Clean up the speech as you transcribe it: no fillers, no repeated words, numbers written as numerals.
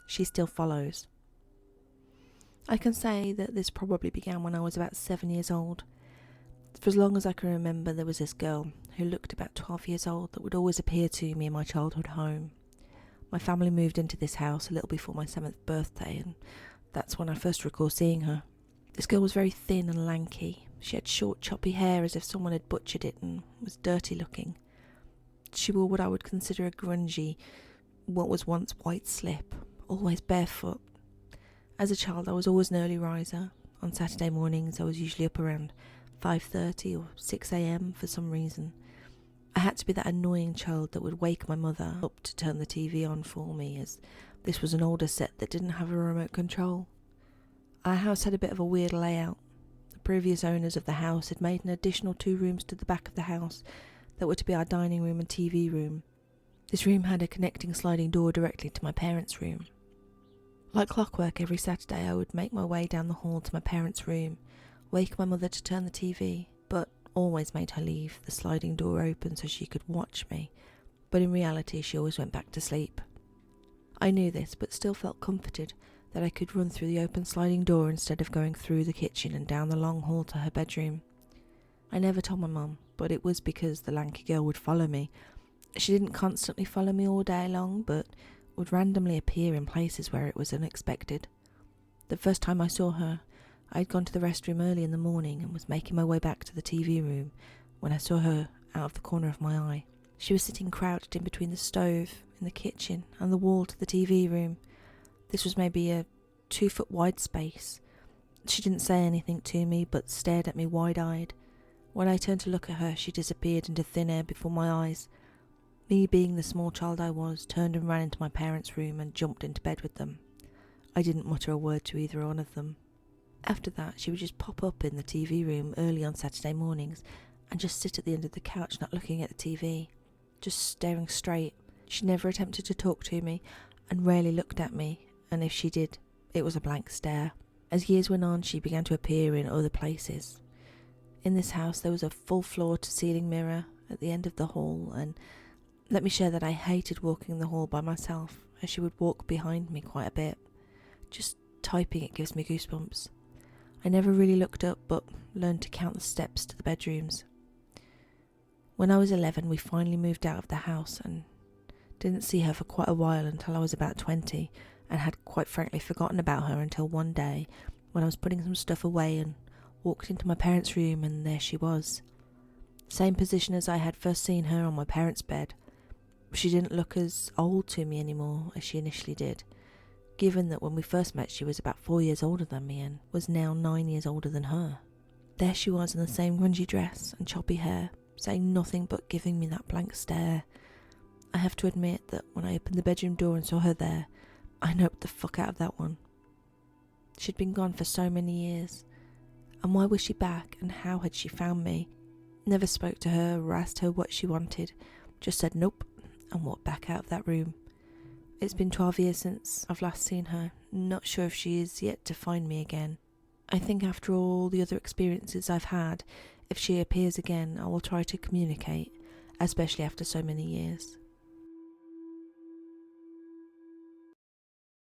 she still follows. I can say that this probably began when I was about 7 years old. For as long as I can remember, there was this girl who looked about 12 years old that would always appear to me in my childhood home. My family moved into this house a little before my 7th birthday, and that's when I first recall seeing her. This girl was very thin and lanky. She had short, choppy hair as if someone had butchered it and was dirty looking. She wore what I would consider a grungy, what was once white slip, always barefoot. As a child, I was always an early riser. On Saturday mornings, I was usually up around 5:30 or 6 a.m. for some reason. I had to be that annoying child that would wake my mother up to turn the TV on for me, as this was an older set that didn't have a remote control. Our house had a bit of a weird layout. The previous owners of the house had made an additional 2 rooms to the back of the house that were to be our dining room and TV room. This room had a connecting sliding door directly to my parents' room. Like clockwork, every Saturday I would make my way down the hall to my parents' room, wake my mother to turn the TV, but always made her leave the sliding door open so she could watch me, but in reality she always went back to sleep. I knew this, but still felt comforted that I could run through the open sliding door instead of going through the kitchen and down the long hall to her bedroom. I never told my mum, but it was because the lanky girl would follow me. She didn't constantly follow me all day long, but would randomly appear in places where it was unexpected. The first time I saw her, I had gone to the restroom early in the morning and was making my way back to the TV room when I saw her out of the corner of my eye. She was sitting crouched in between the stove in the kitchen and the wall to the TV room. This was maybe a 2-foot wide space. She didn't say anything to me, but stared at me wide-eyed. When I turned to look at her, she disappeared into thin air before my eyes. Me, being the small child I was, turned and ran into my parents' room and jumped into bed with them. I didn't mutter a word to either one of them. After that, she would just pop up in the TV room early on Saturday mornings and just sit at the end of the couch not looking at the TV, just staring straight. She never attempted to talk to me and rarely looked at me, and if she did, it was a blank stare. As years went on, she began to appear in other places. In this house, there was a full floor-to-ceiling mirror at the end of the hall, and let me share that I hated walking the hall by myself, as she would walk behind me quite a bit. Just typing it gives me goosebumps. I never really looked up, but learned to count the steps to the bedrooms. When I was 11, we finally moved out of the house and didn't see her for quite a while until I was about 20, and had quite frankly forgotten about her until one day when I was putting some stuff away and walked into my parents' room, and there she was. Same position as I had first seen her on my parents' bed. She didn't look as old to me anymore as she initially did, given that when we first met she was about 4 years older than me and was now 9 years older than her. There she was in the same grungy dress and choppy hair, saying nothing but giving me that blank stare. I have to admit that when I opened the bedroom door and saw her there, I noped the fuck out of that one. She'd been gone for so many years, and why was she back and how had she found me? Never spoke to her or asked her what she wanted, just said nope and walked back out of that room. It's been 12 years since I've last seen her, not sure if she is yet to find me again. I think after all the other experiences I've had, if she appears again, I will try to communicate, especially after so many years.